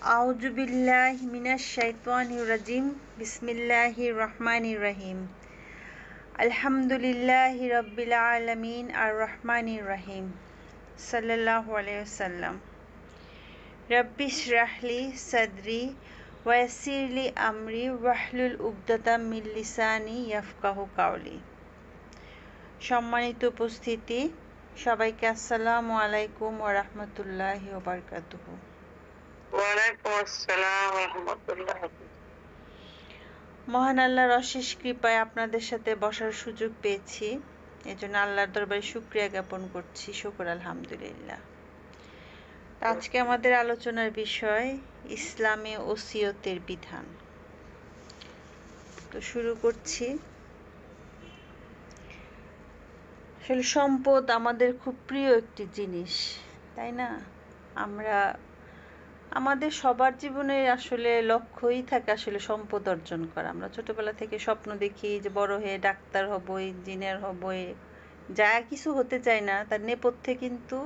আউযু বিল্লাহি মিনাশ শাইতানির রাজিম। বিসমিল্লাহির রহমানির রহিম। আলহামদুলিল্লাহি রাব্বিল আলামিন আর রহমানির রহিম। সাল্লাল্লাহু আলাইহি ওয়াসাল্লাম। রাব্বি ইশরাহ লি সাদরি ওয়া ইয়াসসির লি আমরি ওয়াহলুল উকদাতাম মিন লিসানি ইয়াফকাহু কাওলি। সম্মানিত উপস্থিতি, সবাইকে আসসালামু আলাইকুম ওয়া রাহমাতুল্লাহি ওয়া বারাকাতুহু। ওয়ালাইকুম আসসালাম ওয়া রাহমাতুল্লাহ। মহান আল্লাহর অশেষ কৃপায় আপনাদের সাথে বসার সুযোগ পেয়েছি, এজন্য আল্লাহর দরবারে শুকরিয়া জ্ঞাপন করছি। শুকর আলহামদুলিল্লাহ। আজকে আমাদের আলোচনার বিষয় ইসলামে ওসিয়তের বিধান। তো শুরু করছি। আসলে সম্পদ আমাদের খুব প্রিয় একটি জিনিস, তাই না? আমাদের সবার জীবনে আসলে লক্ষ্যই থাকে আসলে সম্পদ অর্জন করা। আমরা ছোটবেলা থেকে স্বপ্ন দেখি যে বড় হয়ে ডাক্তার হব, ইঞ্জিনিয়ার হব, যা কিছু হতে চাই না তার নেপথ্যে কিন্তু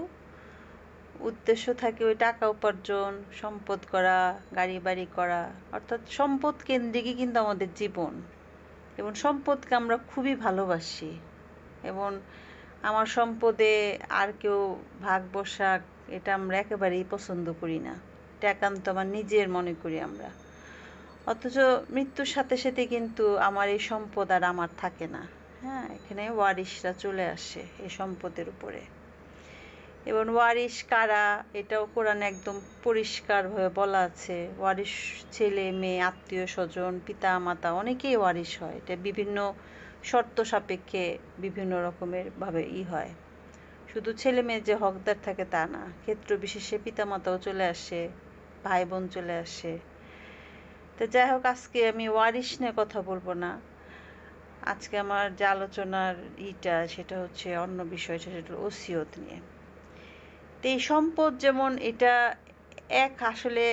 উদ্দেশ্য থাকে ওই টাকা উপার্জন, সম্পদ করা, গাড়ি বাড়ি করা, অর্থাৎ সম্পদ কেন্দ্রিকই কিন্তু আমাদের জীবন। এবং সম্পদকে আমরা খুবই ভালোবাসি, এবং আমার সম্পদে আর কেউ ভাগ বসাক এটা আমরা একেবারেই পছন্দ করি না। এটা একান্ত আমার নিজের মনে করি আমরা। অথচ মৃত্যুর সাথে সাথে কিন্তু আমার এই সম্পদ আর আমার থাকে না। হ্যাঁ, এখানে ওয়ারিশরা চলে আসে এই সম্পদের উপরে। এবং ওয়ারিশ কারা এটাও কোরআনে একদম পরিষ্কারভাবে বলা আছে। ওয়ারিশ ছেলে মেয়ে, আত্মীয় স্বজন, পিতা মাতা অনেকেই ওয়ারিশ হয়। এটা বিভিন্ন শর্ত সাপেক্ষে বিভিন্ন রকমের ভাবে হয়। শুধু ছেলে মেয়ে যে হকদার থাকে তা না, ক্ষেত্র বিশেষে পিতামাতাও চলে আসে, ভাই বোন চলে আসে। তো যাই হোক, আজকে আমি ওয়ারিশ নিয়ে কথা বলবো না। আজকে আমার যে আলোচনার সেটা হচ্ছে অন্য বিষয়, সেটা ওসিয়ত নিয়ে। তো এই সম্পদ যেমন এটা আসলে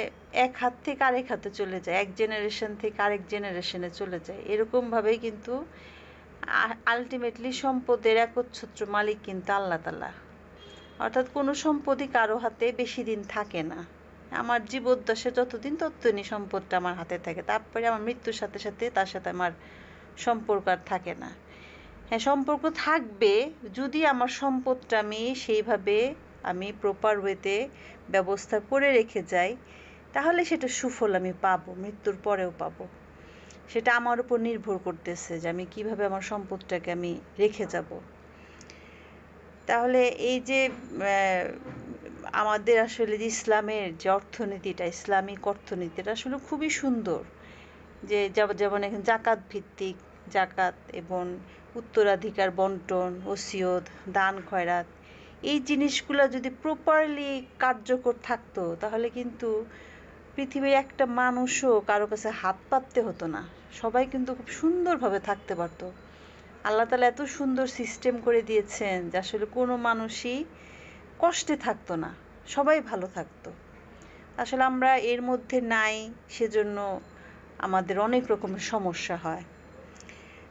এক হাত থেকে আরেক হাতে চলে যায়, এক জেনারেশন থেকে আরেক জেনারেশনে চলে যায়। এরকমভাবেই কিন্তু আলটিমেটলি সম্পদের একচ্ছত্র মালিক কিন্তু আল্লাহ তাআলা। অর্থাৎ কোনো সম্পদই কারো হাতে বেশি দিন থাকে না। আমার জীবদ্দশায় যতদিন ততদিনই সম্পদটা আমার হাতে থাকে, তারপরে আমার মৃত্যুর সাথে সাথে তার সাথে আমার সম্পর্ক আর থাকে না। হ্যাঁ, সম্পর্ক থাকবে যদি আমার সম্পদটা সেইভাবে আমি প্রপার ওয়েতে ব্যবস্থা করে রেখে যাই, তাহলে সেটা সুফল আমি পাবো, মৃত্যুর পরেও পাবো। সেটা আমার উপর নির্ভর করতেছে যে আমি কিভাবে আমার সম্পদটাকে আমি রেখে যাব। তাহলে এই যে আমাদের আসলে যে ইসলামের যে অর্থনীতিটা, ইসলামিক অর্থনীতিটা আসলে খুবই সুন্দর। যে যেমন এখানে জাকাত ভিত্তিক, জাকাত এবং উত্তরাধিকার বন্টন, ওসিয়ত, দান খয়রাত, এই জিনিসগুলো যদি প্রপারলি কার্যকর থাকতো, তাহলে কিন্তু পৃথিবীর একটা মানুষও কারো কাছে হাত পাততে হতো না। সবাই কিন্তু খুব সুন্দরভাবে থাকতে পারতো। আল্লাহ তাআলা এত সুন্দর সিস্টেম করে দিয়েছেন যে আসলে কোনো মানুষই কষ্টে থাকতো না, সবাই ভালো থাকতো। আসলে আমরা এর মধ্যে নাই, সেজন্য আমাদের অনেক রকমের সমস্যা হয়।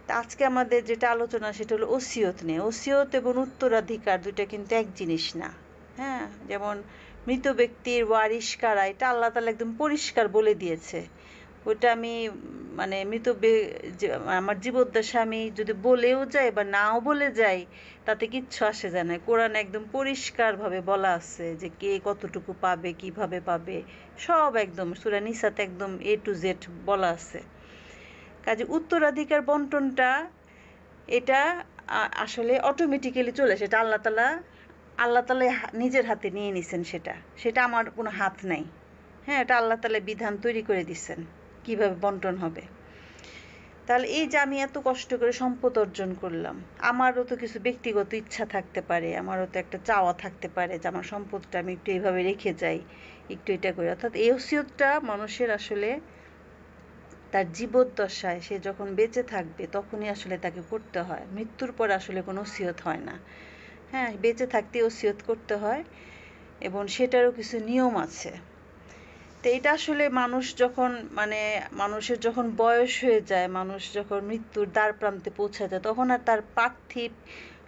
তা আজকে আমাদের যেটা আলোচনা সেটা হলো ওসিয়ত নিয়ে। ওসিয়ত এবং উত্তরাধিকার দুইটা কিন্তু এক জিনিস না। হ্যাঁ, যেমন মৃত ব্যক্তির ওয়ারিশ কারা, এটা আল্লাহ তাআলা একদম পরিষ্কার বলে দিয়েছে। ওইটা আমি আমার জীবদ্দশায় আমি যদি বলেও যাই বা নাও বলে যাই, তাতে কিচ্ছু আসে যায় না। কোরআনে একদম পরিষ্কারভাবে বলা আছে যে কে কতটুকু পাবে, কিভাবে পাবে, সব একদম সূরা নিসাতে একদম A to Z বলা আছে। কাজে উত্তরাধিকার বন্টনটা এটা আসলে অটোমেটিক্যালি চলে, সেটা আল্লাহ তাআলা নিজের হাতে নিয়ে নিছেন। সেটা আমার কোনো হাত নাই। হ্যাঁ, এটা আল্লাহ তাআলা বিধান তৈরি করে দিচ্ছেন কিভাবে বন্টন হবে। তাহলে এই যে আমি এত কষ্ট করে সম্পদ অর্জন করলাম, আমারও তো কিছু ব্যক্তিগত ইচ্ছা থাকতে পারে, আমারও তো একটা চাওয়া থাকতে পারে যে আমার সম্পদটা আমি একটু এইভাবে রেখে যাই, একটু এটা করি। অর্থাৎ এই ওসিয়তটা মানুষের আসলে তার জীবদ্দশায়, সে যখন বেঁচে থাকবে তখনই আসলে তাকে করতে হয়। মৃত্যুর পর আসলে কোনো ওসিয়ত হয় না। হ্যাঁ, বেঁচে থাকতে ওসিয়ত করতে হয়, এবং সেটারও কিছু নিয়ম আছে। তো এটা আসলে মানুষের যখন বয়স হয়ে যায়, মানুষ যখন মৃত্যুর দ্বার প্রান্তে পৌঁছে যায়, তখন আর তার পার্থিব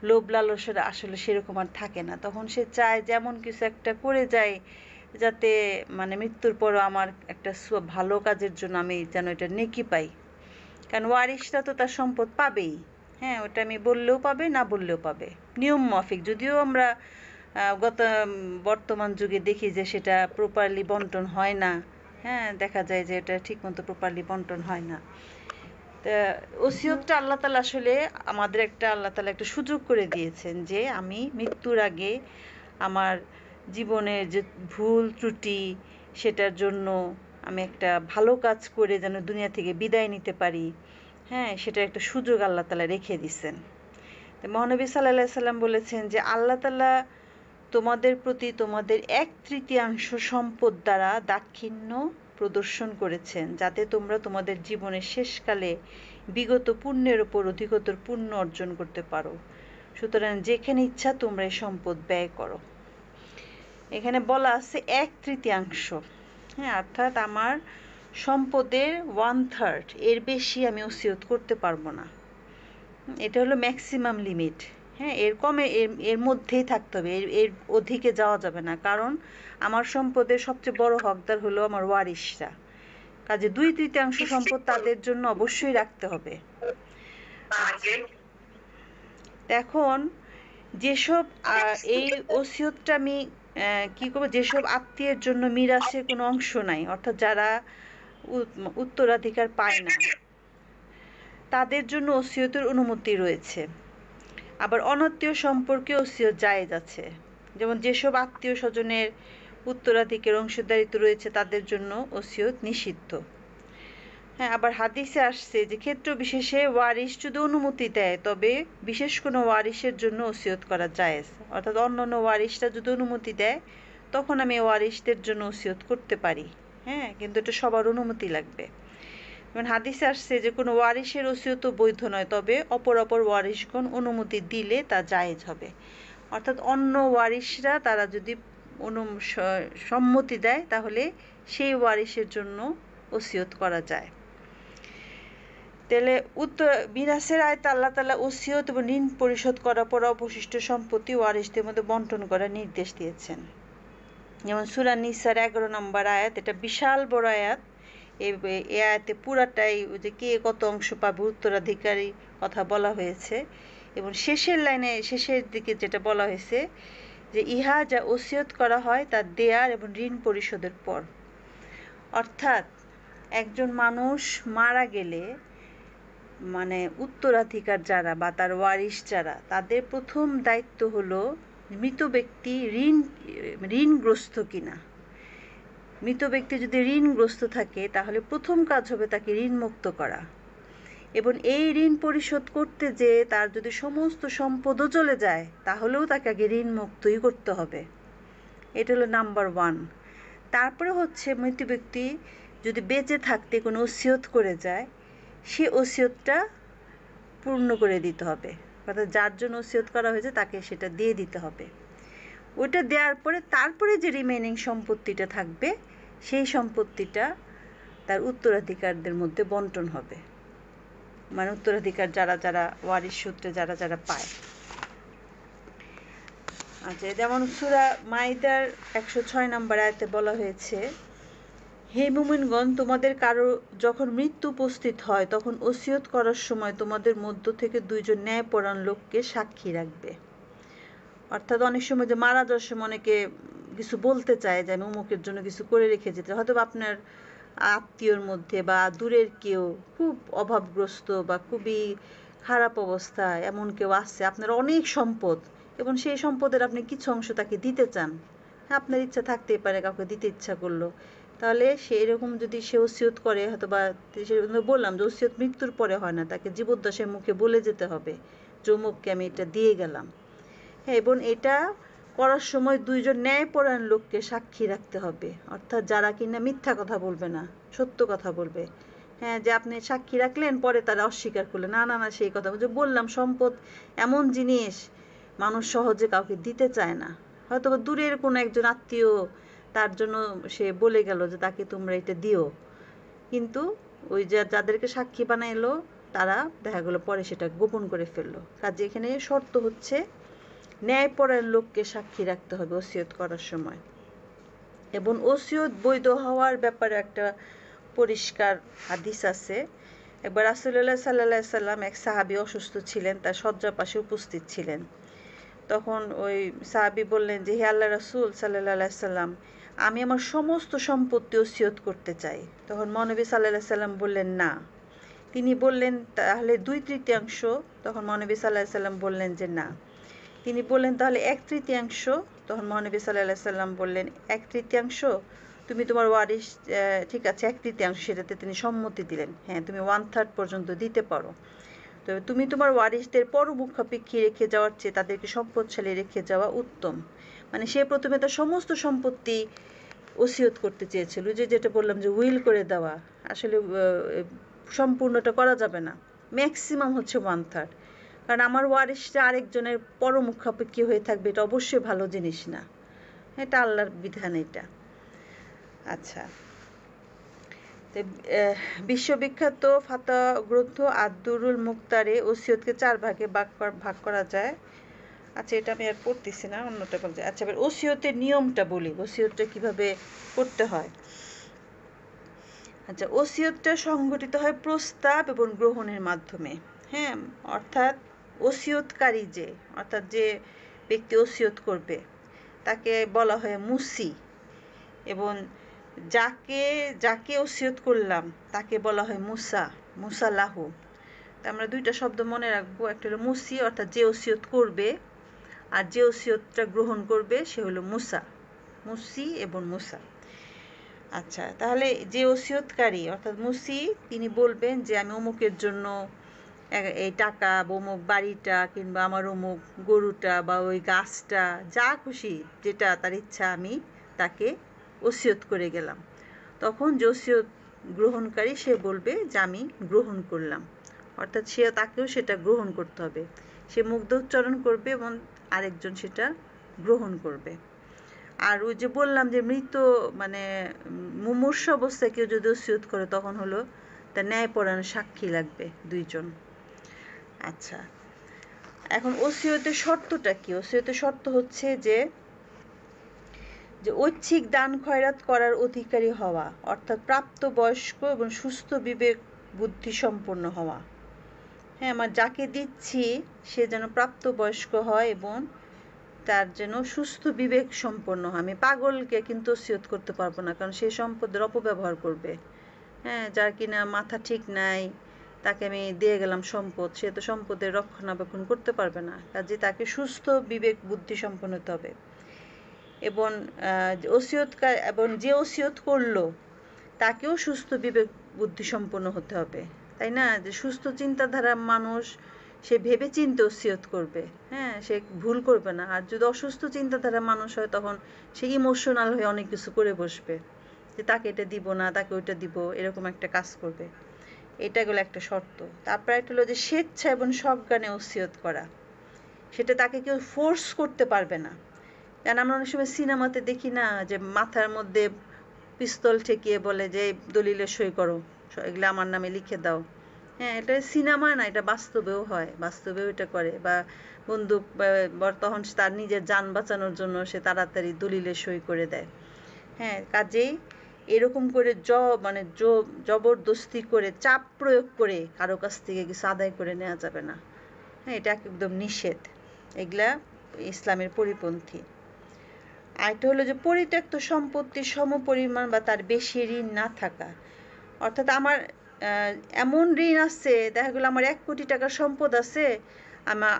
লোভ লালসা আসলে সেরকম আর থাকে না। তখন সে চায় যেমন কিছু একটা করে যায়, যাতে মানে মৃত্যুর পরও আমার একটা ভালো কাজের জন্য আমি যেন এটা নেকি পাই। কারণ ওয়ারিশরা তো তার সম্পদ পাবেই। হ্যাঁ, ওটা আমি বললেও পাবে, না বললেও পাবে। নিয়ম মাফিক, যদিও আমরা বর্তমান যুগে দেখি যে সেটা প্রপারলি বন্টন হয় না। হ্যাঁ, দেখা যায় যে এটা ঠিকমতো প্রপারলি বন্টন হয় না। তা ওসিয়তটা আল্লাহ তাআলা আসলে আমাদের আল্লাহ তাআলা একটা সুযোগ করে দিয়েছেন যে আমি মৃত্যুর আগে আমার জীবনের যে ভুল ত্রুটি সেটার জন্য আমি একটা ভালো কাজ করে যেন দুনিয়া থেকে বিদায় নিতে পারি। হ্যাঁ, সেটার একটা সুযোগ আল্লাহ তাআলা রেখে দিয়েছেন। তো মহানবী সাল্লাল্লাহু আলাইহি সাল্লাম বলেছেন যে আল্লাহ তাআলা তোমাদের প্রতি তোমাদের 1/3 সম্পদ দ্বারা দাক্ষিণ্য প্রদর্শন করেছেন, যাতে তোমরা তোমাদের জীবনের শেষকালে বিগত পুণ্যের উপর অধিকতর পুণ্য অর্জন করতে পারো। সুতরাং যেখানে ইচ্ছা তোমরা এই সম্পদ ব্যয় করো। এখানে বলা আছে 1/3। হ্যাঁ, অর্থাৎ আমার সম্পদের 1/3 এর বেশি আমি ওসিয়ত করতে পারবো না। এটা হলো ম্যাক্সিমাম লিমিট। হ্যাঁ, এর কমে এর মধ্যেই থাকতে হবে, এর অধিকে যাওয়া যাবে না। কারণ আমার সম্পদের সবচেয়ে বড় হকদার হলো আমার ওয়ারিশরা। কাজে 2/3 সম্পদ তাদের জন্য অবশ্যই রাখতে হবে। এখন যেসব এই ওসিয়তটা আমি কি করবো, যেসব আত্মীয়ের জন্য মিরাসের কোনো অংশ নাই, অর্থাৎ যারা উত্তরাধিকার পায় না, তাদের জন্য ওসিয়তের অনুমতি রয়েছে। আবার অনাত্মীয় সম্পর্কে ওসিয়ত জায়েজ আছে। যেমন যেসব আত্মীয় স্বজনের উত্তরাধিকার অংশীদারিত্ব রয়েছে তাদের জন্য ওসিয়ত নিষিদ্ধ। হ্যাঁ, আবার হাদিসে আসছে যে ক্ষেত্র বিশেষে ওয়ারিশ যদি অনুমতি দেয় তবে বিশেষ কোনো ওয়ারিশের জন্য ওসিয়ত করা জায়েজ। অর্থাৎ অন্যান্য ওয়ারিশরা যদি অনুমতি দেয় তখন আমি ওয়ারিশদের জন্য ওসিয়ত করতে পারি। হ্যাঁ, কিন্তু এটা সবার অনুমতি লাগবে। যেমন হাদিসে আসছে যে কোনো ওয়ারিশের ওসিয়তও বৈধ নয়, তবে অপর ওয়ারিশগণ অনুমতি দিলে তা জায়েজ হবে। অর্থাৎ অন্য ওয়ারিশরা তারা যদি সম্মতি দেয় তাহলে সেই ওয়ারিশের জন্য ওসিয়ত করা যায়। তাহলে মিরাসের আয়াতে আল্লাহ তাআলা ওসিয়ত এবং ঋণ পরিশোধ করার পর অবশিষ্ট সম্পত্তি ওয়ারিশদের মধ্যে বন্টন করার নির্দেশ দিয়েছেন। যেমন সূরা নিসার 11 নম্বর আয়াত, এটা বিশাল বড় আয়াত। এই আয়াতে পুরাটাই যে কে কত অংশ পাবে উত্তরাধিকারী কথা বলা হয়েছে, এবং শেষের দিকে যেটা বলা হয়েছে যে ইহা যা ওসিয়ত করা হয় তা দেয়ার এবং ঋণ পরিশোধের পর। অর্থাৎ একজন মানুষ মারা গেলে মানে উত্তরাধিকার যারা বা তার ওয়ারিশ যারা, তাদের প্রথম দায়িত্ব হলো মৃত ব্যক্তি ঋণগ্রস্ত কিনা। মৃত ব্যক্তি যদি ঋণগ্রস্ত থাকে তাহলে প্রথম কাজ হবে তাকে ঋণমুক্ত করা, এবং এই ঋণ পরিশোধ করতে যে তার যদি সমস্ত সম্পদও চলে যায় তাহলেও তাকে আগে ঋণমুক্তই করতে হবে। এটা হলো নাম্বার 1। তারপরে হচ্ছে মৃত ব্যক্তি যদি বেঁচে থাকতে কোনো ওসিয়ত করে যায়, সে ওসিয়তটা পূর্ণ করে দিতে হবে। অর্থাৎ যার জন্য ওসিয়ত করা হয়েছে তাকে সেটা দিয়ে দিতে হবে। ওইটা দেওয়ার পরে তারপরে যে রিমেইনিং সম্পত্তিটা থাকবে সেই সম্পত্তিটা তার উত্তরাধিকারদের মধ্যে বন্টন হবে। মানে উত্তরাধিকার যারা ওয়ারিশ সূত্রে যারা পায়। আচ্ছা, যেমন সূরা মাইদার 106 নম্বর আয়াতে বলা হয়েছে, হে মুমিনগণ, তোমাদের কারো যখন মৃত্যু উপস্থিত হয় তখন ওসিয়ত করার সময় তোমাদের মধ্য থেকে 2 জন ন্যায়পরায়ণ লোককে সাক্ষী রাখবে। অর্থাৎ অনেক সময় যে মারা যাওয়ার সময় অনেকে কিছু বলতে চায় যে আমি অমুকের জন্য কিছু করে রেখে যেতে, হয়তো আপনার আত্মীয়র মধ্যে বা দূরের কেউ খুব অভাবগ্রস্ত বা খুবই খারাপ অবস্থা এমন কেউ আছে, আপনার অনেক সম্পদ এবং সেই সম্পদের আপনি কিছু অংশ তাকে দিতে চান। হ্যাঁ, আপনার ইচ্ছা থাকতেই পারে কাউকে দিতে ইচ্ছা করলো, তাহলে সে এরকম যদি সে ওসিয়ত করে, হয়তো বা বললাম যে ওসিয়ত মৃত্যুর পরে হয় না, তাকে জীবদ্দশায় মুখে বলে যেতে হবে যে অমুককে আমি এটা দিয়ে গেলাম। হ্যাঁ, এবং এটা করার সময় 2 জন ন্যায়পরায়ণ লোককে সাক্ষী রাখতে হবে। অর্থাৎ যারা কিনা মিথ্যা কথা বলবে না, সত্য কথা বলবে। হ্যাঁ, যে আপনি সাক্ষী রাখলেন পরে তারা অস্বীকার করলে, না না না সেই কথা যে বললাম, সম্পদ এমন জিনিস মানুষ সহজে কাউকে দিতে চায় না। হয়তো বা দূরের কোনো একজন আত্মীয়, তার জন্য সে বলে গেল যে তাকে তোমরা এটা দিও, কিন্তু ওই যে যাদেরকে সাক্ষী বানাইলো তারা দেখা গেলো পরে সেটা গোপন করে ফেললো। কাজে এখানে শর্ত হচ্ছে ন্যায়পরায়ণ লোককে সাক্ষী রাখতে হবে ওসিয়ত করার সময়। এবং ওসিয়ত বৈধ হওয়ার ব্যাপারে একটা পরিষ্কার হাদিস আছে। একবার রাসূলুল্লাহ সাল্লাল্লাহু আলাইহি সাল্লাম এক সাহাবী অসুস্থ ছিলেন, তার শয্যার পাশে উপস্থিত ছিলেন। তখন ওই সাহাবী বললেন যে, হে আল্লাহ রাসূল সাল্লাল্লাহু আলাইহি সাল্লাম, আমি আমার সমস্ত সম্পত্তি ওসিয়ত করতে চাই। তখন মহানবী সাল্লাল্লাহু আলাইহি সাল্লাম বললেন, না। তিনি বললেন, তাহলে 2/3। তখন মহানবী সাল্লাল্লাহু আলাইহি সাল্লাম বললেন যে, না। তিনি বললেন, তাহলে 1/3। তখন মহানবী সাল্লাল্লাহু আলাইহি সাল্লাম বললেন, 1/3? তুমি তোমার ওয়ারিশ, ঠিক আছে 1/3, সেটাতে তিনি সম্মতি দিলেন। হ্যাঁ, তুমি 1/3 পর্যন্ত দিতে পারো। তবে তুমি তোমার ওয়ারিশদের পরমুখাপেক্ষী রেখে যাওয়ার চেয়ে তাদেরকে সম্পদশালী রেখে যাওয়া উত্তম। মানে সে প্রথমে তার সমস্ত সম্পত্তি ওসিয়ত করতে চেয়েছিল, যেটা বললাম যে উইল করে দেওয়া। আসলে সম্পূর্ণটা করা যাবে না, ম্যাক্সিমাম হচ্ছে 1/3। কারণ আমার ওয়ারিশটা আরেকজনের পরমুখাপেক্ষী হয়ে থাকবে, এটা অবশ্যই ভালো জিনিস না। এটা আল্লাহর বিধান এটা। আচ্ছা, তো বিশ্ববিখ্যাত ফাতোয়া গ্রন্থ আদ-দুরুল মুখতারে ওসিয়তকে 4 ভাগে ভাগ করা যায়। আচ্ছা, এটা আমি আর পড়তেছি না, অন্যটা বলতে। আচ্ছা, এবার ওসিয়তের নিয়মটা বলি, ওসিয়তটা কিভাবে করতে হয়। আচ্ছা, ওসিয়তটা সংঘটিত হয় প্রস্তাব এবং গ্রহণের মাধ্যমে। হ্যাঁ, অর্থাৎ ওসিয়তকারী অর্থাৎ যে ব্যক্তি ওসিয়ত করবে তাকে বলা হয় মুসি, এবং যাকে ওসিয়ত করলাম তাকে বলা হয় মুসালাহু। তা আমরা 2টা শব্দ মনে রাখবো, একটা হলো মুসি অর্থাৎ যে ওসিয়ত করবে, আর যে ওসিয়তটা গ্রহণ করবে সে হলো মুসি এবং মুসা। আচ্ছা, তাহলে যে ওসিয়তকারী অর্থাৎ মুসি, তিনি বলবেন যে আমি অমুকের জন্য এই টাকা বা অমুক বাড়িটা কিংবা আমার অমুক গরুটা বা ওই গাছটা, যা খুশি যেটা তার ইচ্ছা, আমি তাকে ওসিয়ত করে গেলাম। তখন যে ওসিয়ত গ্রহণকারী সে বলবে যে আমি গ্রহণ করলাম, অর্থাৎ তাকেও সেটা গ্রহণ করতে হবে। সে মুগ্ধ উচ্চারণ করবে এবং আরেকজন সেটা গ্রহণ করবে। আর ওই যে বললাম যে মৃত মানে মুমূর্ষু অবস্থায় কেউ যদি ওসিয়ত করে, তখন হলো তার ন্যায়পরায়ণ সাক্ষী লাগবে 2 জন। আচ্ছা, এখন ওসিয়তের শর্তটা কি? ওসিয়তের শর্ত হচ্ছে যে ঐচ্ছিক দান খয়রাত করার অধিকারী হওয়া, অর্থাৎ প্রাপ্তবয়স্ক এবং সুস্থ বিবেক বুদ্ধি সম্পন্ন হওয়া। হ্যাঁ, আমার যাকে দিচ্ছি সে যেন প্রাপ্তবয়স্ক হয় এবং তার যেন সুস্থ বিবেক সম্পন্ন হয়। আমি পাগলকে কিন্তু ওসিয়ত করতে পারবো না, কারণ সে সম্পদের অপব্যবহার করবে। হ্যাঁ, যার কিনা মাথা ঠিক নাই, তাকে আমি দিয়ে গেলাম সম্পদ, সে তো সম্পদের রক্ষণাবেক্ষণ করতে পারবে না। কাজে তাকে সুস্থ বিবেক বুদ্ধি সম্পন্ন হতে হবে। এবং যে ওসিয়ত করলো তাকেও সুস্থ বিবেক বুদ্ধি সম্পন্ন হতে হবে, তাই না? যে সুস্থ চিন্তাধারার মানুষ, সে ভেবে চিন্তে ওসিয়ত করবে। হ্যাঁ, সে ভুল করবে না। আর যদি অসুস্থ চিন্তাধারার মানুষ হয়, তখন সে ইমোশনাল হয়ে অনেক কিছু করে বসবে, যে তাকে এটা দিব না, তাকে ওইটা দিব, এরকম একটা কাজ করবে। এটা গেলো একটা শর্ত। তারপর একটা হলো যে স্বেচ্ছা এবং সজ্ঞানে ওসিয়ত করা, সেটা তাকে কেউ ফোর্স করতে পারবে না। কারণ আমরা অনেক সময় সিনেমাতে দেখি না, যে মাথার মধ্যে পিস্তল ঠেকিয়ে বলে যে দলিলে সই করো, এগুলো আমার নামে লিখে দাও। হ্যাঁ, এটা সিনেমা না, এটা বাস্তবেও হয়, বাস্তবেও এটা করে। বা বন্দুক তখন তার নিজের যান বাঁচানোর জন্য সে তাড়াতাড়ি দলিলে সই করে দেয়। হ্যাঁ, কাজেই এরকম করে জবরদস্তি করে, চাপ প্রয়োগ করে কারো কাছ থেকে কিছু আদায় করে নেওয়া যাবে না। হ্যাঁ, এটা একদম নিষেধ, এগুলা ইসলামের পরিপন্থী। আরেকটা হলো যে পরিত্যক্ত সম্পত্তির সমপরিমাণ বা তার বেশি ঋণ না থাকা। অর্থাৎ আমার এমন ঋণ আছে, দেখা গেলো আমার 1 কোটি টাকার সম্পদ আছে,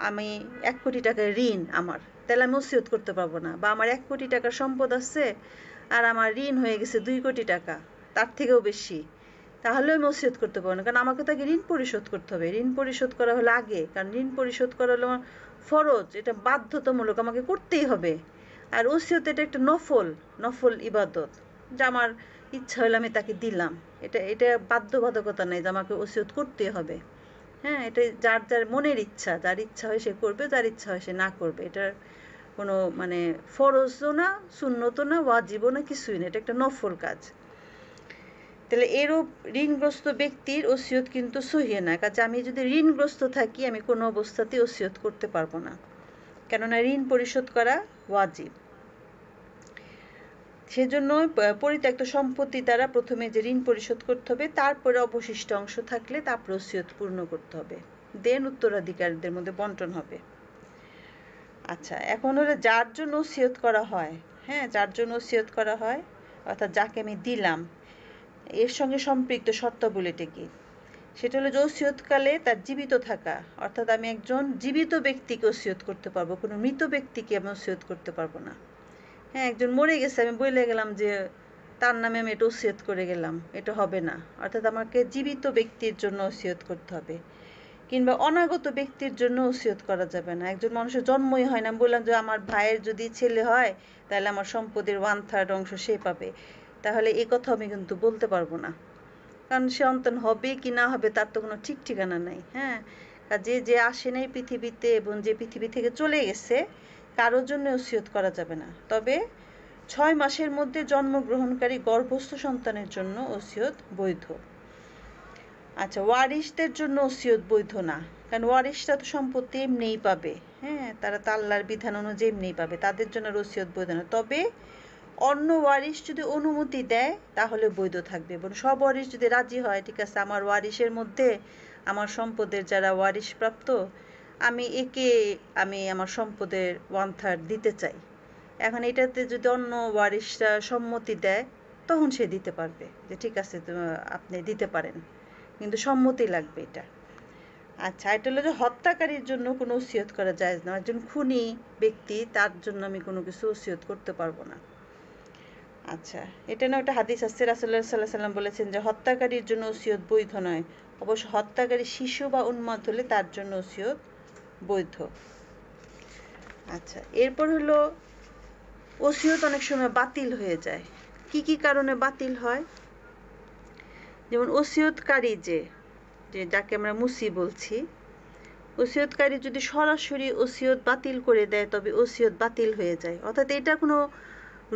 আমি 1 কোটি টাকার ঋণ আমার, তাহলে আমি ওসিয়ত করতে পারবো না। বা আমার 1 কোটি টাকার সম্পদ আছে আর আমার ঋণ হয়ে গেছে 2 কোটি টাকা, তার থেকেও বেশি, তাহলেও আমি ওসিয়ত করতে পারবো না। কারণ আমাকে তাকে ঋণ পরিশোধ করতে হবে। ঋণ পরিশোধ করা হলো আগে, কারণ ঋণ পরিশোধ করা হলো ফরজ, এটা বাধ্যতামূলক, আমাকে করতেই হবে। আর ওসিয়ত এটা একটা নফল ইবাদত, যা আমার ইচ্ছা হলে আমি তাকে দিলাম। এটা বাধ্যবাধকতা নেই যে আমাকে ওসিয়ত করতে হবে। হ্যাঁ, এটা যার যার মনের ইচ্ছা, যার ইচ্ছা হয় সে করবে, যার ইচ্ছা হয় সে না করবে। এটার কোনো মানে ফরজও না, সুন্নতও না, ওয়াজিবও না, কিছুই না, এটা একটা নফল কাজ। তাহলে এরূপ ঋণগ্রস্ত ব্যক্তির ওসিয়ত কিন্তু সহিহ না। কাজে আমি যদি ঋণগ্রস্ত থাকি, আমি কোনো অবস্থাতেই ওসিয়ত করতে পারবো না, কেননা ঋণ পরিশোধ করা ওয়াজিব। সেজন্য পরিত্যক্ত সম্পত্তি দ্বারা প্রথমে যে ঋণ পরিশোধ করতে হবে, তারপরে অবশিষ্ট অংশ থাকলে তারপরে ওসিয়ত পূর্ণ করতে হবে, দেন উত্তরাধিকারীদের মধ্যে বন্টন হবে। আচ্ছা, এখন হলো যার জন্য ওসিয়ত করা হয়, হ্যাঁ, যার জন্য ওসিয়ত করা হয় অর্থাৎ যাকে আমি দিলাম, এর সঙ্গে সম্পৃক্ত শর্তাবলীটা কি? সেটা হলো যে ওসিয়তকালে তার জীবিত থাকা, অর্থাৎ আমি একজন জীবিত ব্যক্তিকে ওসিয়ত করতে পারবো, কোনো মৃত ব্যক্তিকে আমি ওসিয়ত করতে পারবো না। হ্যাঁ, একজন মরে গেছে, আমি বলে গেলাম যে তার নামে আমি এটা ওসিয়ত করে গেলাম, এটা হবে না। অর্থাৎ আমাকে জীবিত ব্যক্তির জন্য ওসিয়ত করতে হবে, কিংবা অনাগত ব্যক্তির জন্য ওসিয়ত করা যাবে না। একজন মানুষের জন্মই হয় না, আমি বললাম যে আমার ভাইয়ের যদি ছেলে হয় তাহলে আমার সম্পদের 1/3 অংশ সে পাবে, তাহলে এই কথা আমি কিন্তু বলতে পারবো না, কারণ সন্তান হবে কি না হবে তার তো কোনো ঠিক ঠিকানা নাই। হ্যাঁ, কাজে যে আসে নাই পৃথিবীতে এবং যে পৃথিবী থেকে চলে গেছে কারোর জন্য ওসিয়ত করা যাবে না। তবে 6 মাসের মধ্যে জন্মগ্রহণকারী গর্ভস্থ সন্তানের জন্য ওসিয়ত বৈধ। আচ্ছা, ওয়ারিশদের জন্য ওসিয়ত বৈধ না, কারণ ওয়ারিশরা তো সম্পত্তি এমনিই পাবে। হ্যাঁ, তারা তো আল্লাহর বিধান অনুযায়ী এমনিই পাবে, তাদের জন্য ওসিয়ত বৈধ না। তবে অন্য ওয়ারিশ যদি অনুমতি দেয় তাহলে বৈধ থাকবে, এবং সব ওয়ারিশ যদি রাজি হয়, ঠিক আছে আমার ওয়ারিশের মধ্যে আমার সম্পদের যারা ওয়ারিশ প্রাপ্ত, আমি একে আমি আমার সম্পদের 1/3 দিতে চাই, এখন এটাতে যদি অন্য ওয়ারিশরা সম্মতি দেয় তখন সে দিতে পারবে, যে ঠিক আছে আপনি দিতে পারেন, কিন্তু সম্মতি লাগবে এটা। আচ্ছা, এটা হলো যে হত্যাকারীর জন্য কোনো ওসিয়ত করা যায় না, একজন খুনি ব্যক্তি তার জন্য আমি কোনো কিছু ওসিয়ত করতে পারবো না। আচ্ছা, এটা না একটা হাদিস আছে, রাসূলুল্লাহ সাল্লাল্লাহু আলাইহি ওয়াসাল্লাম বলেছেন যে হত্যাকারীর জন্য ওসিয়ত বৈধ নয়, অবশ্য হত্যাকারী শিশু বা উন্মাদ হলে তার জন্য ওসিয়ত বৈধ। আচ্ছা, এরপর হলো ওসিয়ত অনেক সময় বাতিল হয়ে যায়। কি কি কারণে বাতিল হয়? যেমন ওসিয়তকারী যে যাকে আমরা মুসি বলছি, ওসিয়তকারী যদি সরাসরি ওসিয়ত বাতিল করে দেয় তবে ওসিয়ত বাতিল হয়ে যায়। অর্থাৎ এটা কোনো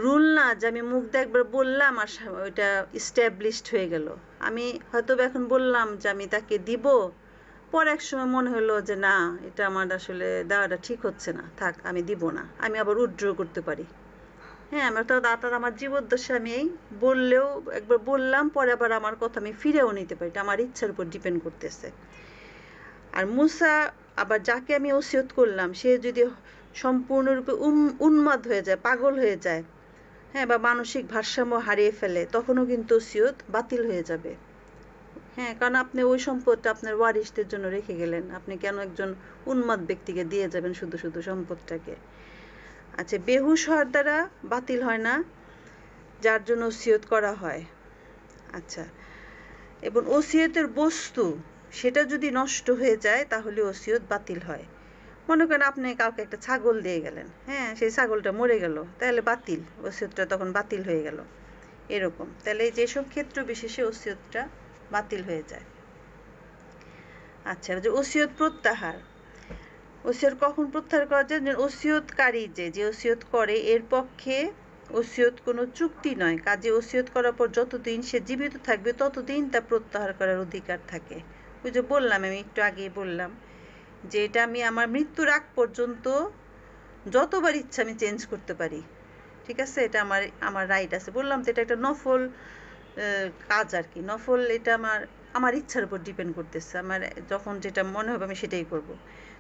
রুল না যে আমি মুখ দিয়ে একবার বললাম আর ওইটা ইস্টাবলিশড হয়ে গেল। আমি হয়তো এখন বললাম যে আমি তাকে দিব, পর এক সময় মনে হলো যে না, এটা আমার আসলে দেওয়াটা ঠিক হচ্ছে না, থাক আমি দিব না, আমি আবার উইথড্র করতে পারি। হ্যাঁ, আমার তো আমার জীবদ্দশা আমি এই বললেও একবার বললাম, পরে আবার আমার কথা আমি ফিরেও নিতে পারি, এটা আমার ইচ্ছার উপর ডিপেন্ড করতেছে। আর মুসা আবার যাকে আমি ওসিয়ত করলাম সে যদি সম্পূর্ণরূপে উন্মাদ হয়ে যায়, পাগল হয়ে যায়, হ্যাঁ, বা মানসিক ভারসাম্য হারিয়ে ফেলে, তখনও কিন্তু ওসিয়ত বাতিল হয়ে যাবে। হ্যাঁ, কারণ আপনি ওই সম্পদটা আপনার ওয়ারিশদের জন্য রেখে গেলেন, আপনি কেন একজন উন্মাদ ব্যক্তিকে দিয়ে যাবেন শুধু শুধু সম্পদটাকে? আচ্ছা, বেহুশ হওয়ার দ্বারা বাতিল হয় না, যার জন্য ওসিয়ত করা হয়। আচ্ছা, এবং ওসিয়তের বস্তু সেটা যদি নষ্ট হয়ে যায় তাহলে ওসিয়ত বাতিল হয়। মনে করেন আপনি কাউকে একটা ছাগল দিয়ে গেলেন, হ্যাঁ, সেই ছাগলটা মরে গেল, তাহলে বাতিল, ওসিয়তটা তখন বাতিল হয়ে গেল, এরকম। তাহলে যেসব ক্ষেত্র বিশেষে ওসিয়তটা বাতিল হয়ে যায়। আচ্ছা, যে ওসিয়ত প্রত্যাহার, ওসিয়ত কখন প্রত্যাহার করা যায়? ওসিয়তকারী যে ওসিয়ত করে এর পক্ষে ওসিয়ত কোনো চুক্তি নয়, কাজে ওসিয়ত করার পর যতদিন সে জীবিত থাকবে ততদিন তা প্রত্যাহার করার অধিকার থাকে। ওই যে বললাম, আমি একটু আগেই বললাম যে এটা আমি আমার মৃত্যুর আগ পর্যন্ত যতবার ইচ্ছা আমি চেঞ্জ করতে পারি, ঠিক আছে, এটা আমার রাইট আছে। বললাম তো এটা একটা নফল কাজ আর কি, নফল, এটা আমার ইচ্ছার উপর ডিপেন্ড করতেছে, আমার যখন যেটা মনে হবে আমি সেটাই করব।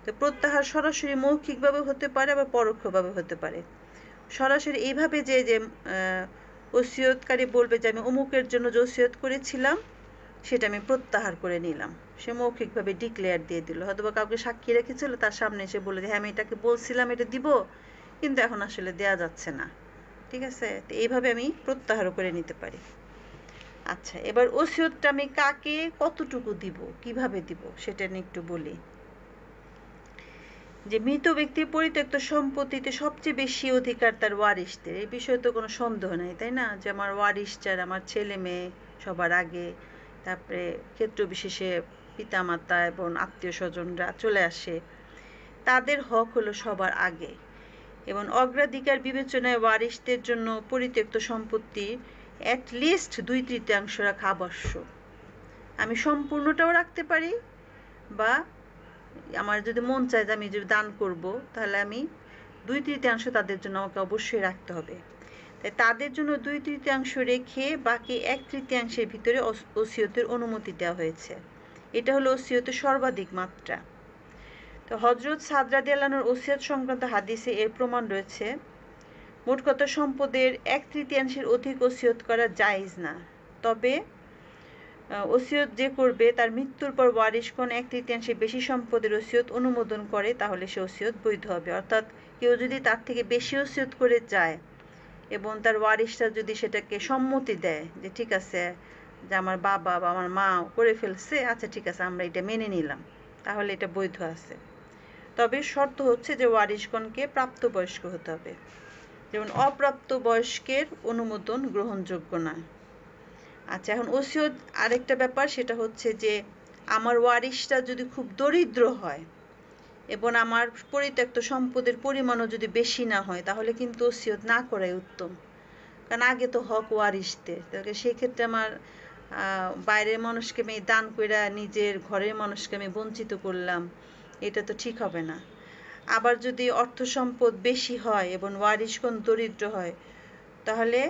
তো প্রত্যাহার সরাসরি মৌখিকভাবে হতে পারে, আবার পরোক্ষভাবে হতে পারে। সরাসরি এইভাবে যে ওসিয়তকারী বলবে যে আমি অমুকের জন্য যে ওসিয়ত করেছিলাম সেটা আমি প্রত্যাহার করে নিলাম, সে মৌখিকভাবে ডিক্লেয়ার দিয়ে দিল, হয়তো বা কাউকে সাক্ষী রেখেছিল, তার সামনে এসে বলে যে হ্যাঁ আমি এটাকে বলছিলাম এটা দিব, কিন্তু এখন আসলে দেয়া যাচ্ছে না, ঠিক আছে, তো এইভাবে আমি প্রত্যাহারও করে নিতে পারি। আচ্ছা, এবার ওসিয়তটা আমি কাকে কতটুকু দিব, কিভাবে দিব সেটা নিয়ে একটু বলি। যে মৃত ব্যক্তির পরিত্যক্ত সম্পত্তিতে সবচেয়ে বেশি অধিকার তার ওয়ারিশদের, এই বিষয়ে তো কোনো সন্দেহ নাই, তাই না? যে আমার ওয়ারিশ যারা, আমার ছেলে মেয়ে সবার আগে, তারপরে ক্ষেত্র বিশেষে পিতামাতা এবং আত্মীয় স্বজনরা চলে আসে, তাদের হক হলো সবার আগে, এবং অগ্রাধিকার বিবেচনায় ওয়ারিশদের জন্য পরিত্যক্ত সম্পত্তি অ্যাটলিস্ট 2/3 রাখা আবশ্যক। আমি সম্পূর্ণটাও রাখতে পারি, বা আমার যদি মন চায় যে আমি যদি দান করব তাহলে আমি 2/3 তাদের জন্য আমাকে অবশ্যই রাখতে হবে। তাই তাদের জন্য 2/3 রেখে বাকি 1/3 ভিতরে ওসিয়তের অনুমতি দেওয়া হয়েছে। এটা হলো ওসিয়তের সর্বাধিক মাত্রা। তো হযরত সাদ রাদিয়াল্লাহু আনহুর ওসিয়ত সংক্রান্ত হাদিসে এর প্রমাণ রয়েছে। মোট কথা সম্পদের 1/3 অধিক ওসিয়ত করা জায়েজ না। তবে ওসিয়ত যে করবে তার মৃত্যুর পর ওয়ারিশগণ 1/3 বেশি সম্পদের ওসিয়ত অনুমোদন করে, তাহলে সে ওসিয়ত বৈধ হবে। অর্থাৎ কেউ যদি তার থেকে বেশি ওসিয়ত করে যায় এবং তার ওয়ারিশরা যদি সেটাকে সম্মতি দেয় যে ঠিক আছে, যে আমার বাবা বা আমার মা করে ফেলছে, আচ্ছা ঠিক আছে আমরা এটা মেনে নিলাম, তাহলে এটা বৈধ আছে। তবে শর্ত হচ্ছে যে ওয়ারিশগণকে প্রাপ্তবয়স্ক হতে হবে। যেমন অপ্রাপ্ত বয়স্কের অনুমোদন গ্রহণযোগ্য নয়। আচ্ছা, এখন ওসিয়ত আরেকটা ব্যাপার, সেটা হচ্ছে যে আমার ওয়ারিশটা যদি খুব দরিদ্র হয় এবং আমার পরিত্যক্ত সম্পদের পরিমাণও যদি বেশি না হয়, তাহলে কিন্তু ওসিয়ত না করাই উত্তম। কারণ আগে তো হক ওয়ারিশদের, তাহলে সেক্ষেত্রে আমার বাইরের মানুষকে আমি দান কইরা নিজের ঘরের মানুষকে আমি বঞ্চিত করলাম, এটা তো ঠিক হবে না। আবার যদি অর্থ সম্পদ বেশি হয় এবং ওয়ারিশগণ দরিদ্র হয়, তাহলে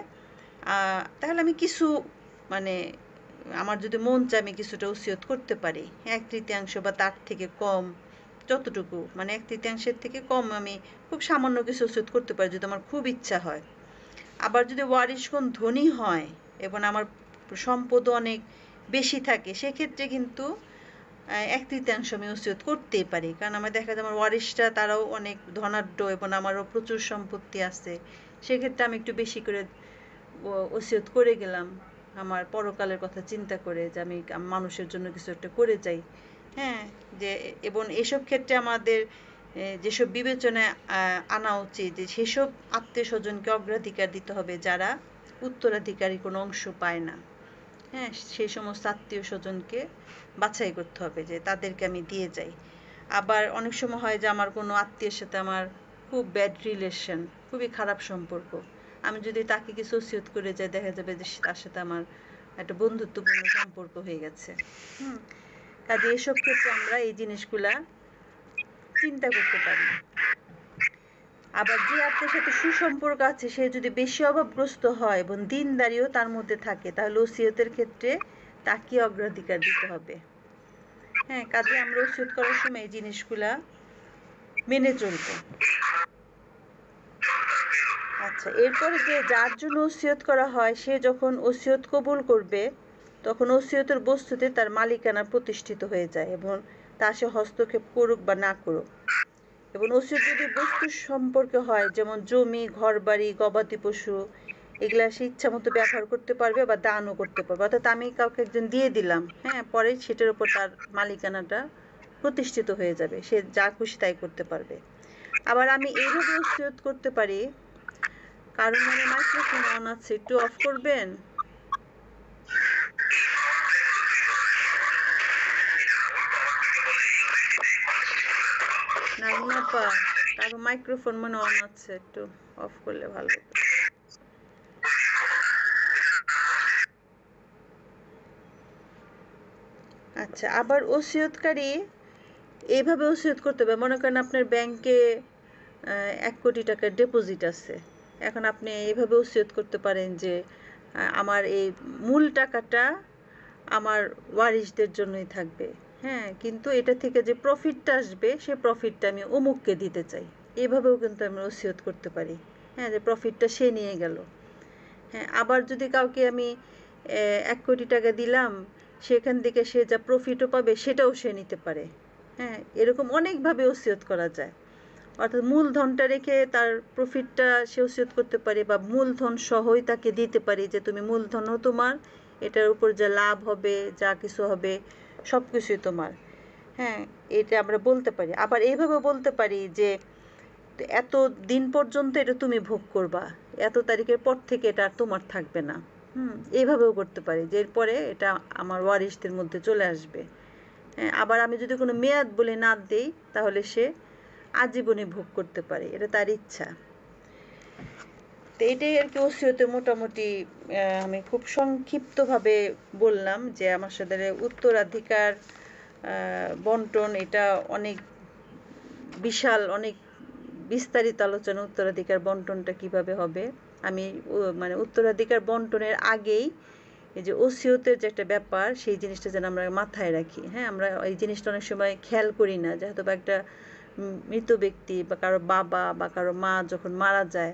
আমি কিছু মানে আমার যদি মন চায় আমি কিছুটা ওসিয়ত করতে পারি, 1/3 বা তার থেকে কম, যতটুকু মানে 1/3 থেকে কম আমি খুব সামান্য কিছু ওসিয়ত করতে পারি যদি আমার খুব ইচ্ছা হয়। আবার যদি ওয়ারিশগণ ধনী হয় এবং আমার সম্পদও অনেক বেশি থাকে, সেক্ষেত্রে কিন্তু 1/3 আমি ওসিয়ত করতেই পারি। কারণ আমার দেখা যায় আমার ওয়ারিশরা তারাও অনেক ধনাঢ্য এবং আমারও প্রচুর সম্পত্তি আছে, সেক্ষেত্রে আমি একটু বেশি করে ওসিয়ত করে গেলাম আমার পরকালের কথা চিন্তা করে, যে আমি মানুষের জন্য কিছু একটা করে যাই। হ্যাঁ, যে এবং এসব ক্ষেত্রে আমাদের যেসব বিবেচনায় আনা উচিত, যে সেসব আত্মীয় স্বজনকে অগ্রাধিকার দিতে হবে যারা উত্তরাধিকারী কোনো অংশ পায় না। হ্যাঁ, সেই সমস্ত আত্মীয় স্বজনকে বাছাই করতে হবে যে তাদেরকে আমি দিয়ে যাই। আবার অনেক সময় হয় যে আমার কোনো আত্মীয়ের সাথে আমার খুব ব্যাড রিলেশন, খুবই খারাপ সম্পর্ক, আমি যদি তাকে কিছু ওসিয়ত করে যাই, দেখা যাবে যে তার সাথে আমার একটা বন্ধুত্বপূর্ণ সম্পর্ক হয়ে গেছে। কাজে এসব ক্ষেত্রে আমরা এই জিনিসগুলা চিন্তা করতে পারি। আবার যে আত্মীয়ের সাথে সুসম্পর্ক আছে সে যদি বেশি অভাবগ্রস্ত হয় এবং দিনদারিও তার মধ্যে থাকে, তাহলে ওসিয়তের ক্ষেত্রে তাকে অগ্রাধিকার দিতে হবে। হ্যাঁ, কাজে আমরা ওসিয়ত করার সময় এই জিনিসগুলা মেনে চলবো। আচ্ছা, এরপরে যে যার জন্য ওসিয়ত করা হয় সে যখন ওসিয়ত কবুল করবে, তখন ওসিয়তের বস্তুতে তার মালিকানা প্রতিষ্ঠিত হয়ে যায় এবং তা সে হস্তক্ষেপ করুক বা না করুক। এবং ওসিয়ত যদি বস্তু সম্পর্কে হয়, যেমন জমি, ঘরবাড়ি, গবাদি পশু, এগুলা সে ইচ্ছা মতো ব্যবহার করতে পারবে বা দানও করতে পারবে। অর্থাৎ আমি কাউকে একজন দিয়ে দিলাম, হ্যাঁ, পরে সেটার উপর তার মালিকানাটা প্রতিষ্ঠিত হয়ে যাবে, সে যা খুশি তাই করতে পারবে। আবার আমি এইভাবে ওসিয়ত করতে পারি, কারণ আমার মাইক্রোফোন অন আছে, একটু অফ করবেন? না পা কারো মাইক্রোফোন মনে অন আছে, একটু অফ করলে ভালো হতো। আচ্ছা, আবার ওসিয়তকারী এইভাবে ওসিয়ত করতে হবে, মনে করেন আপনার ব্যাংকে 1 কোটি টাকার ডিপোজিট আছে। এখন আপনি এইভাবে ওসিয়ত করতে পারেন যে আমার এই মূল টাকাটা আমার ওয়ারিশদের জন্যই থাকবে। হ্যাঁ, কিন্তু এটা থেকে যে প্রফিটটা আসবে সে প্রফিটটা আমি অমুককে দিতে চাই, এভাবেও কিন্তু আমি ওসিয়ত করতে পারি। হ্যাঁ, যে প্রফিটটা সে নিয়ে গেল। হ্যাঁ, আবার যদি কাউকে আমি 1 কোটি টাকা দিলাম, সেখান থেকে সে যা প্রফিটও পাবে সেটাও সে নিতে পারে। হ্যাঁ, এরকম অনেকভাবে ওসিয়ত করা যায়। অর্থাৎ মূলধনটা রেখে তার প্রফিটটা সে ওসিয়ত করতে পারে, বা মূলধন সহই তাকে দিতে পারি যে তুমি মূলধনও তোমার, এটার উপর যা লাভ হবে, যা কিছু হবে সব কিছুই তোমার। হ্যাঁ, এটা আমরা বলতে পারি। আবার এইভাবে বলতে পারি যে এত দিন পর্যন্ত এটা তুমি ভোগ করবা, এত তারিখের পর থেকে এটা আর তোমার থাকবে না। এইভাবেও করতে পারি যে এরপরে এটা আমার ওয়ারিশদের মধ্যে চলে আসবে। হ্যাঁ, আবার আমি যদি কোনো মেয়াদ বলে না দিই, তাহলে সে আজীবনে ভোগ করতে পারে, এটা তার ইচ্ছা। তো এটাই আর কি ওসিয়তে মোটামুটি আমি খুব সংক্ষিপ্তভাবে বললাম যে আমার সাথে উত্তরাধিকার বন্টন, এটা অনেক বিশাল, অনেক বিস্তারিত আলোচনা, উত্তরাধিকার বন্টনটা কিভাবে হবে। আমি মানে উত্তরাধিকার বন্টনের আগেই এই যে ওসিয়তের যে একটা ব্যাপার সেই জিনিসটা যেন আমরা মাথায় রাখি। হ্যাঁ, আমরা এই জিনিসটা অনেক সময় খেয়াল করি না যে হয়তো বা একটা মৃত ব্যক্তি বা কারো বাবা বা কারো মা যখন মারা যায়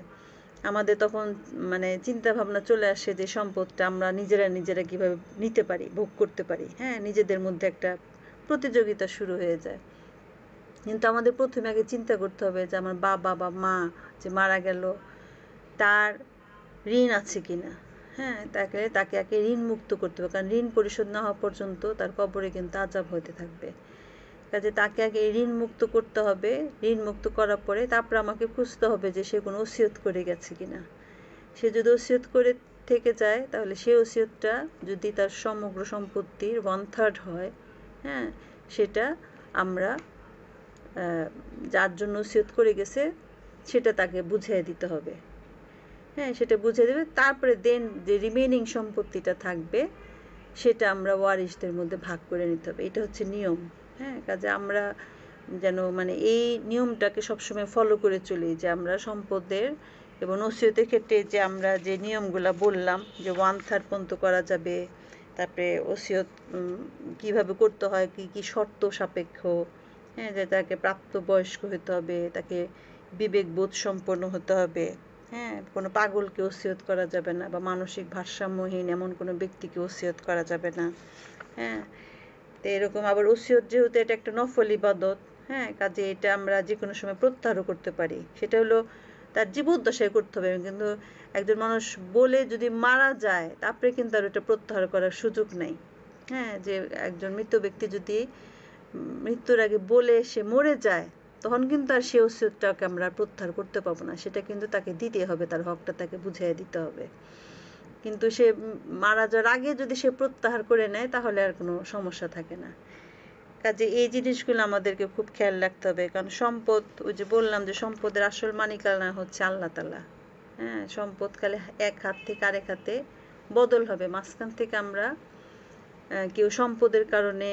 আমাদের তখন মানে চিন্তা ভাবনা চলে আসে যে সম্পদটা আমরা নিজেরা কিভাবে নিতে পারি, ভোগ করতে পারি। হ্যাঁ, নিজেদের মধ্যে একটা প্রতিযোগিতা শুরু হয়ে যায়। কিন্তু আমাদের প্রথমে আগে চিন্তা করতে হবে যে আমার বাবা বা মা যে মারা গেল তার ঋণ আছে কিনা। হ্যাঁ, তাকে আগে ঋণ মুক্ত করতে হবে, কারণ ঋণ পরিশোধ না হওয়া পর্যন্ত তার কবরে কিন্তু আযাব হতে থাকবে। কাজে তাকে আগে ঋণ মুক্ত করতে হবে। ঋণ মুক্ত করার পরে তারপরে আমাকে খুঁজতে হবে যে সে কোনো ওসিয়ত করে গেছে কিনা। সে যদি ওসিয়ত করে থেকে যায় তাহলে সেই ওসিয়তটা যদি তার সমগ্র সম্পত্তির 1/3 হয়, হ্যাঁ, সেটা আমরা যার জন্য ওসিয়ত করে গেছে সেটা তাকে বুঝিয়ে দিতে হবে। হ্যাঁ, সেটা বুঝিয়ে দেবে। তারপরে দেন যে রিমেনিং সম্পত্তিটা থাকবে সেটা আমরা ওয়ারিশদের মধ্যে ভাগ করে নিতে হবে। এটা হচ্ছে নিয়ম। হ্যাঁ, কাজে আমরা যেন মানে এই নিয়মটাকে সবসময় ফলো করে চলি যে আমরা সম্পদের এবং ওসিয়তের ক্ষেত্রে যে আমরা যে নিয়মগুলো বললাম যে 1/3 পর্যন্ত করা যাবে, তারপরে ওসিয়ত কীভাবে করতে হয়, কী কী শর্ত সাপেক্ষ, হ্যাঁ, যে তাকে প্রাপ্তবয়স্ক হতে হবে, তাকে বিবেকবোধ সম্পন্ন হতে হবে, হ্যাঁ, কোনো পাগলকে ওসিয়ত করা যাবে না বা মানসিক ভারসাম্যহীন এমন কোনো ব্যক্তিকে ওসিয়ত করা যাবে না। হ্যাঁ, তো এরকম আবার ওসিয়ত যেহেতু এটা একটা নফল ইবাদত, হ্যাঁ, কাজে এটা আমরা যে কোনো সময় প্রত্যাহারও করতে পারি। সেটা হলো তার জীবদ্দশায় করতে হবে, কিন্তু একজন মানুষ বলে যদি মারা যায় তারপরে কিন্তু আর এটা প্রত্যাহার করার সুযোগ নেই। হ্যাঁ, যে একজন মৃত ব্যক্তি যদি মৃত্যুর আগে বলে সে মরে যায় তখন কিন্তু আর সে ওসিয়তটাকে আমরা প্রত্যাহার করতে পারবো না। সেটা কিন্তু তাকে দিতে হবে, তার হকটা তাকে বুঝিয়ে দিতে হবে। কিন্তু সে মারা যাওয়ার আগে যদি সে প্রত্যাহার করে নেয় তাহলে আর কোনো সমস্যা থাকে না। কাজে এই জিনিসগুলো আমাদেরকে খুব খেয়াল রাখতে হবে, কারণ সম্পদ, ওই যে বললাম যে সম্পদের আসল মালিকানা হচ্ছে আল্লাহ তাআলা। হ্যাঁ, সম্পদ খালি এক হাত থেকে আরেক হাতে বদল হবে। মাঝখান থেকে আমরা কেউ সম্পদের কারণে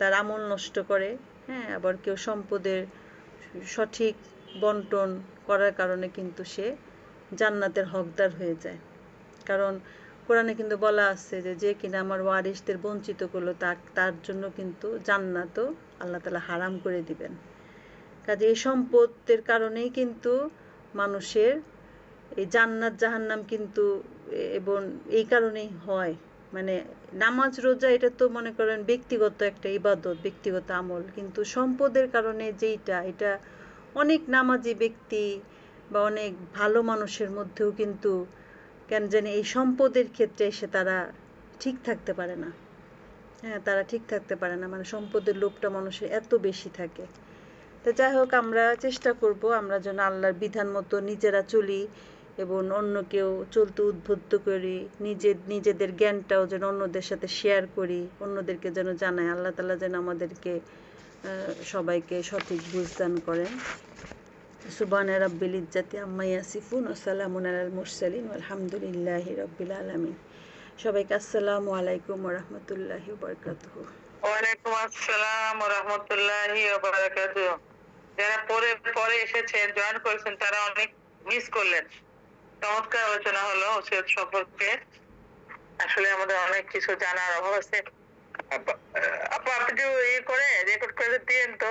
তার আমল নষ্ট করে, হ্যাঁ, আবার কেউ সম্পদের সঠিক বন্টন করার কারণে কিন্তু সে জান্নাতের হকদার হয়ে যায়। কারণ কোরআনে কিন্তু বলা আছে যে যে কিনা আমার ওয়ারিশদের বঞ্চিত করলো তার জন্য কিন্তু জান্নাতও আল্লাহ তাআলা হারাম করে দিবেন। কাজে এই সম্পদের কারণেই কিন্তু মানুষের এই জান্নাত জাহান্নাম কিন্তু এবং এই কারণেই হয়। মানে নামাজ রোজা এটা তো মনে করেন ব্যক্তিগত একটা ইবাদত, ব্যক্তিগত আমল, কিন্তু সম্পদের কারণে যেইটা এটা অনেক নামাজি ব্যক্তি বা অনেক ভালো মানুষের মধ্যেও কিন্তু কেন জানি এই সম্পদের ক্ষেত্রে এসে তারা ঠিক থাকতে পারে না। হ্যাঁ, তারা ঠিক থাকতে পারে না, মানে সম্পদের লোভটা মানুষের এত বেশি থাকে। তো যাই হোক, আমরা চেষ্টা করব আমরা যেন আল্লাহর বিধান মতো নিজেরা চলি এবং অন্যকেও চলতে উদ্বুদ্ধ করি, নিজেদের জ্ঞানটাও যেন অন্যদের সাথে শেয়ার করি, অন্যদেরকে যেন জানাই। আল্লাহ তাআলা যেন আমাদেরকে সবাইকে সঠিক বুঝ দান করেন। সুবহানা রাব্বিল ইজ্জাতি আম্মা ইয়াসিফুন ওয়া সালামুন আলাল মুরসালিন আলহামদুলিল্লাহি রাব্বিল আলামিন। সবাইকে আসসালামু আলাইকুম ওয়া রাহমাতুল্লাহি ওয়া বারাকাতুহু। ওয়ালাইকুম আসসালাম ওয়া রাহমাতুল্লাহি ওয়া বারাকাতুহু। যারা পরে এসেছেন, জয়েন করেছেন, তারা অনেক মিস করলেন। চমৎকার আলোচনা হলো ওসিয়ত সম্পর্কে। আসলে আমাদের অনেক কিছু জানার অভাব আছে। আপা আপনি একটু রেকর্ড করে দিয়েন তো।